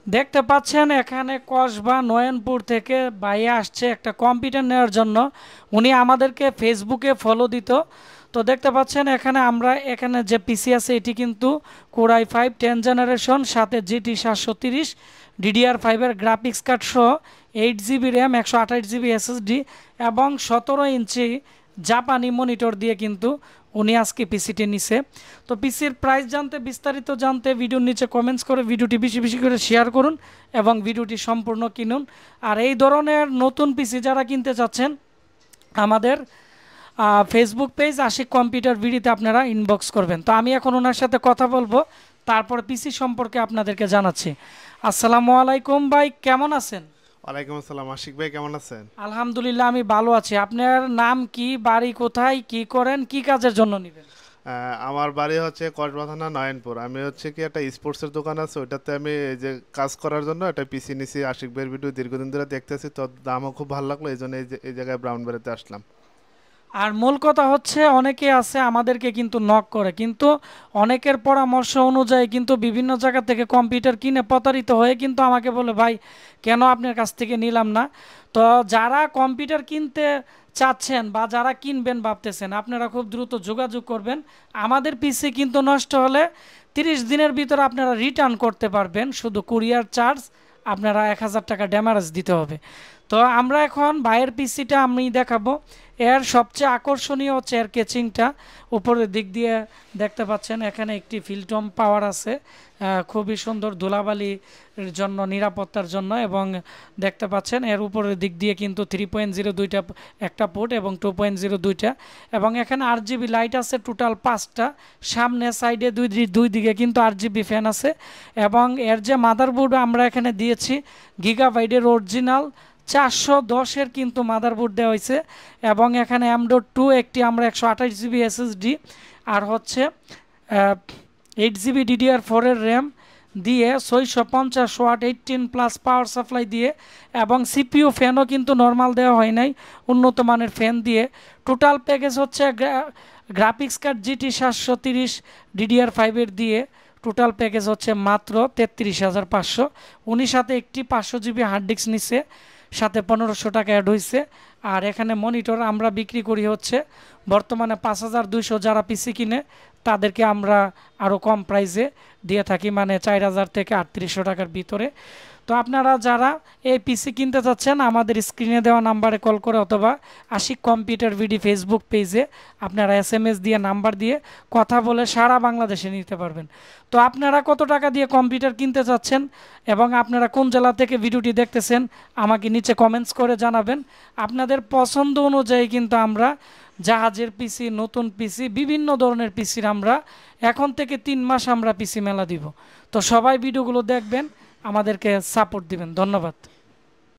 দেখতে পাচ্ছেন এখানে কসবা নয়নপুর থেকে ভাইয়া আসছে একটা কম্পিউটার নেওয়ার জন্য। উনি আমাদেরকে ফেসবুকে ফলো দিত। তো দেখতে পাচ্ছেন এখানে যে পিসি আছে এটি কিন্তু কোর i5 10 জেনারেশন, সাথে GT 730 DDR5-এর গ্রাফিক্স কার্ড সহ 8 GB র্যাম, 128 GB SSD এবং 17 ইঞ্চি জাপানি মনিটর দিয়ে কিন্তু উনি আজকে পিসিটি নিছে। তো পিসির প্রাইস জানতে, বিস্তারিত জানতে ভিডিওর নিচে কমেন্টস করে ভিডিওটি বেশি বেশি করে শেয়ার করুন এবং ভিডিওটি সম্পূর্ণ কিনুন। আর এই ধরনের নতুন পিসি যারা কিনতে চাচ্ছেন আমাদের ফেসবুক পেজ আশিক কম্পিউটার ভিডিওতে আপনারা ইনবক্স করবেন। তো আমি এখন ওনার সাথে কথা বলবো, তারপর পিসি সম্পর্কে আপনাদেরকে জানাচ্ছি। আসসালামু আলাইকুম ভাই, কেমন আছেন? ওয়ালাইকুম আসসালাম। আশিক ভাই কেমন আছেন? আলহামদুলিল্লাহ, আমি ভালো আছি। আপনার নাম কি, বাড়ি কোথায়, কি করেন, কি কাজের জন্য নেবেন? আমার বাড়ি হচ্ছে কসবা থানা নয়নপুর। আমি হচ্ছে কি একটা স্পোর্টসের দোকান আছে, ওইটাতে আমি এই যে কাজ করার জন্য একটা পিসি নিছি। আশিক ভাইয়ের ভিডিও দীর্ঘদিন ধরে দেখতেছি, তো দামও খুব ভালো লাগলো, এই জন্য এই জায়গায় ব্রাউনবাড়িতে আসলাম। আর মূল কথা হচ্ছে অনেকে আছে আমাদেরকে কিন্তু নক করে, কিন্তু অনেকের পরামর্শ অনুযায়ী কিন্তু বিভিন্ন জায়গা থেকে কম্পিউটার কিনে প্রতারিত হয়ে কিন্তু আমাকে বলে, ভাই কেন আপনার কাছ থেকে নিলাম না। তো যারা কম্পিউটার কিনতে চাচ্ছেন বা যারা কিনবেন ভাবতেছেন, আপনারা খুব দ্রুত যোগাযোগ করবেন। আমাদের পিসি কিন্তু নষ্ট হলে 30 দিনের ভিতরে আপনারা রিটার্ন করতে পারবেন, শুধু কুরিয়ার চার্জ আপনারা 1000 টাকা ড্যামারেজ দিতে হবে। তো আমরা এখন ভাইয়ের পিসিটা আমি দেখাবো। এর সবচেয়ে আকর্ষণীয় হচ্ছে এর কেচিংটা। উপরের দিক দিয়ে দেখতে পাচ্ছেন এখানে একটি ফিল্টম পাওয়ার আছে, খুবই সুন্দর, ধুলাবালির জন্য, নিরাপত্তার জন্য। এবং দেখতে পাচ্ছেন এর উপরের দিক দিয়ে কিন্তু 3.0 দুইটা একটা পোর্ট এবং 2.0 দুইটা, এবং এখানে RGB লাইট আছে টোটাল 5টা। সামনে সাইডে দুই দিকে কিন্তু RGB ফ্যান আছে। এবং এর যে মাদারবোর্ড আমরা এখানে দিয়েছি গিগাবাইটের অরিজিনাল 410-এর কিন্তু মাদারবোর্ড দেওয়া হয়েছে। এবং এখানে M.2 একটি আমরা 128 GB SSD আর হচ্ছে 8 GB DDR4-এর র্যাম দিয়ে 650 ওয়াট 18+ পাওয়ার সাপ্লাই দিয়ে, এবং CPU ফ্যানও কিন্তু নর্মাল দেওয়া হয় নাই, উন্নত মানের ফ্যান দিয়ে। টোটাল প্যাকেজ হচ্ছে গ্রাফিক্স কার্ড GT 730 DDR5-এর দিয়ে টোটাল প্যাকেজ হচ্ছে মাত্র 33,500। উনি সাথে একটি 500 GB হার্ড ডিস্ক নিছে, সাথে 1500 টাকা অ্যাড হয়েছে। আর এখানে মনিটর আমরা বিক্রি করি হচ্ছে বর্তমানে 5200। যারা পিসি কিনে তাদেরকে আমরা আরও কম প্রাইসে দিয়ে থাকি, মানে 4000 থেকে 3800 টাকার ভিতরে। তো আপনারা যারা এই পিসি কিনতে চাচ্ছেন আমাদের স্ক্রিনে দেওয়া নাম্বারে কল করে অথবা আশিক কম্পিউটার ভিডি ফেসবুক পেজে আপনারা SMS দিয়ে নাম্বার দিয়ে কথা বলে সারা বাংলাদেশে নিতে পারবেন। তো আপনারা কত টাকা দিয়ে কম্পিউটার কিনতে চাচ্ছেন এবং আপনারা কোন জেলা থেকে ভিডিওটি দেখতেছেন আমাকে নিচে কমেন্টস করে জানাবেন। আপনাদের পছন্দ অনুযায়ী কিন্তু আমরা জাহাজের পিসি, নতুন পিসি, বিভিন্ন ধরনের পিসির আমরা এখন থেকে 3 মাস আমরা পিসি মেলা দিব। তো সবাই ভিডিওগুলো দেখবেন, আমাদেরকে সাপোর্ট দিবেন। ধন্যবাদ।